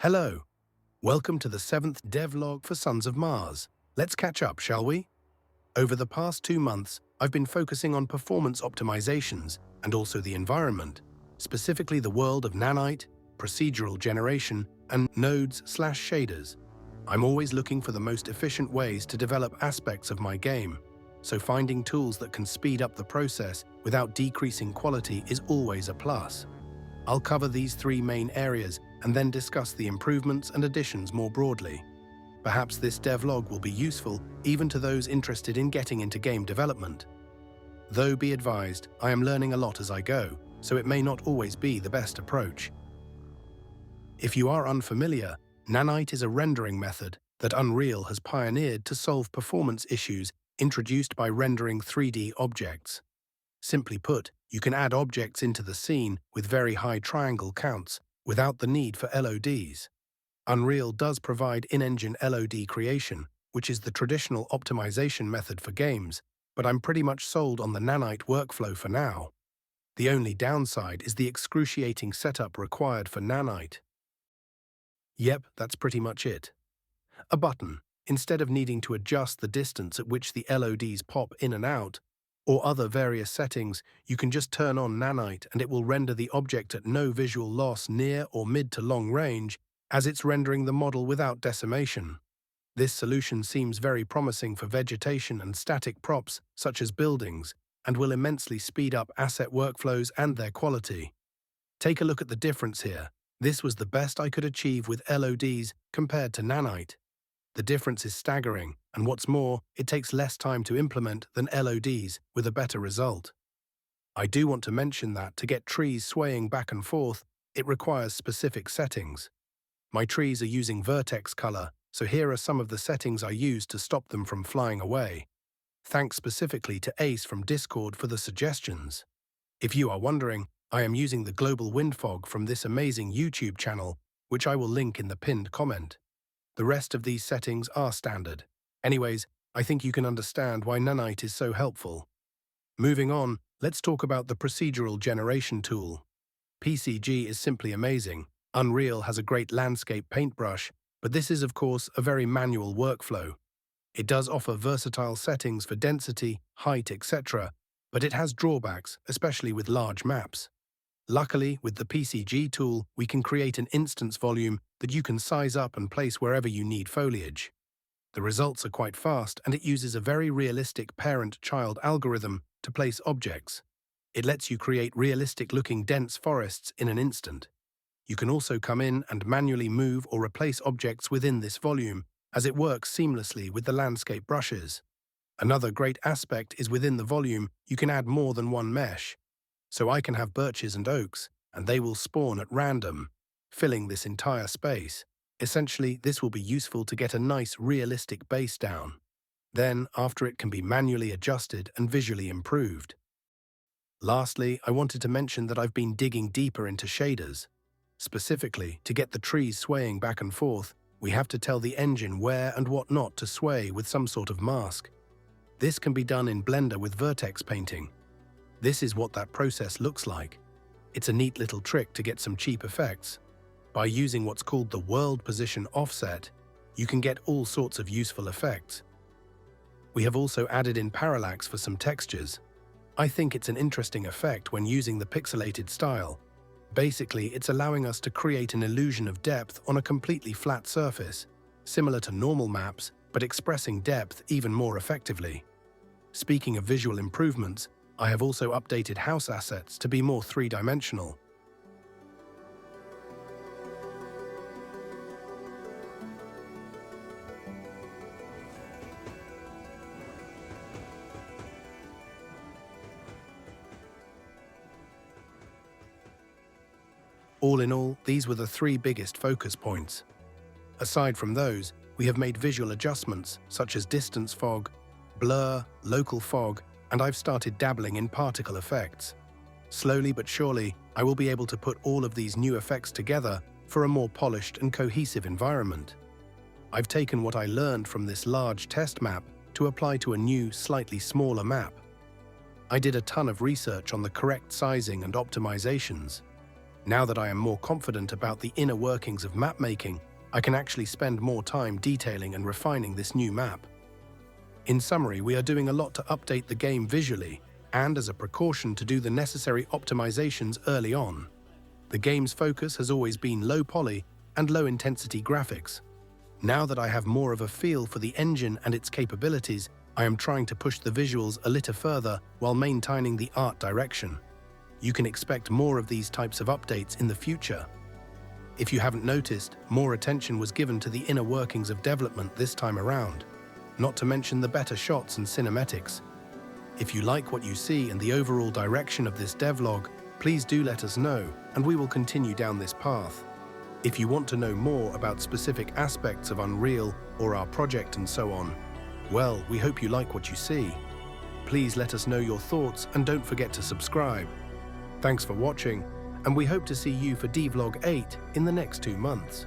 Hello, welcome to the 7th devlog for Sons of Mars. Let's catch up, shall we? Over the past 2 months, I've been focusing on performance optimizations and also the environment, specifically the world of nanite, procedural generation, and nodes/shaders. I'm always looking for the most efficient ways to develop aspects of my game, so finding tools that can speed up the process without decreasing quality is always a plus. I'll cover these 3 main areas and then discuss the improvements and additions more broadly. Perhaps this devlog will be useful even to those interested in getting into game development. Though be advised, I am learning a lot as I go, so it may not always be the best approach. If you are unfamiliar, nanite is a rendering method that Unreal has pioneered to solve performance issues introduced by rendering 3D objects. Simply put, you can add objects into the scene with very high triangle counts without the need for LODs. Unreal does provide in-engine LOD creation, which is the traditional optimization method for games, but I'm pretty much sold on the nanite workflow for now. The only downside is the excruciating setup required for nanite. Yep, that's pretty much it. A button. Instead of needing to adjust the distance at which the LODs pop in and out, or other various settings, you can just turn on nanite and it will render the object at no visual loss near or mid to long range, as it's rendering the model without decimation. This solution seems very promising for vegetation and static props, such as buildings, and will immensely speed up asset workflows and their quality. Take a look at the difference here. This was the best I could achieve with LODs compared to nanite. The difference is staggering, and what's more, it takes less time to implement than LODs with a better result. I do want to mention that to get trees swaying back and forth, it requires specific settings. My trees are using vertex color, so here are some of the settings I used to stop them from flying away. Thanks specifically to Ace from Discord for the suggestions. If you are wondering, I am using the global wind fog from this amazing YouTube channel, which I will link in the pinned comment. The rest of these settings are standard. Anyways, I think you can understand why nanite is so helpful. Moving on, let's talk about the procedural generation tool. PCG is simply amazing. Unreal has a great landscape paintbrush, but this is of course a very manual workflow. It does offer versatile settings for density, height, etc., but it has drawbacks, especially with large maps. Luckily, with the PCG tool, we can create an instance volume that you can size up and place wherever you need foliage. The results are quite fast, and it uses a very realistic parent-child algorithm to place objects. It lets you create realistic-looking dense forests in an instant. You can also come in and manually move or replace objects within this volume, as it works seamlessly with the landscape brushes. Another great aspect is within the volume, you can add more than one mesh. So I can have birches and oaks, and they will spawn at random, filling this entire space. Essentially, this will be useful to get a nice, realistic base down. Then, after it can be manually adjusted and visually improved. Lastly, I wanted to mention that I've been digging deeper into shaders. Specifically, to get the trees swaying back and forth, we have to tell the engine where and what not to sway with some sort of mask. This can be done in Blender with vertex painting. This is what that process looks like. It's a neat little trick to get some cheap effects. By using what's called the world position offset, you can get all sorts of useful effects. We have also added in parallax for some textures. I think it's an interesting effect when using the pixelated style. Basically, it's allowing us to create an illusion of depth on a completely flat surface, similar to normal maps, but expressing depth even more effectively. Speaking of visual improvements, I have also updated house assets to be more three-dimensional. All in all, these were the 3 biggest focus points. Aside from those, we have made visual adjustments such as distance fog, blur, local fog, and I've started dabbling in particle effects. Slowly but surely, I will be able to put all of these new effects together for a more polished and cohesive environment. I've taken what I learned from this large test map to apply to a new, slightly smaller map. I did a ton of research on the correct sizing and optimizations. Now that I am more confident about the inner workings of map making, I can actually spend more time detailing and refining this new map. In summary, we are doing a lot to update the game visually, and as a precaution to do the necessary optimizations early on. The game's focus has always been low poly and low intensity graphics. Now that I have more of a feel for the engine and its capabilities, I am trying to push the visuals a little further while maintaining the art direction. You can expect more of these types of updates in the future. If you haven't noticed, more attention was given to the inner workings of development this time around, not to mention the better shots and cinematics. If you like what you see and the overall direction of this devlog, please do let us know, and we will continue down this path. If you want to know more about specific aspects of Unreal or our project and so on, well, we hope you like what you see. Please let us know your thoughts and don't forget to subscribe. Thanks for watching, and we hope to see you for Devlog 8 in the next 2 months.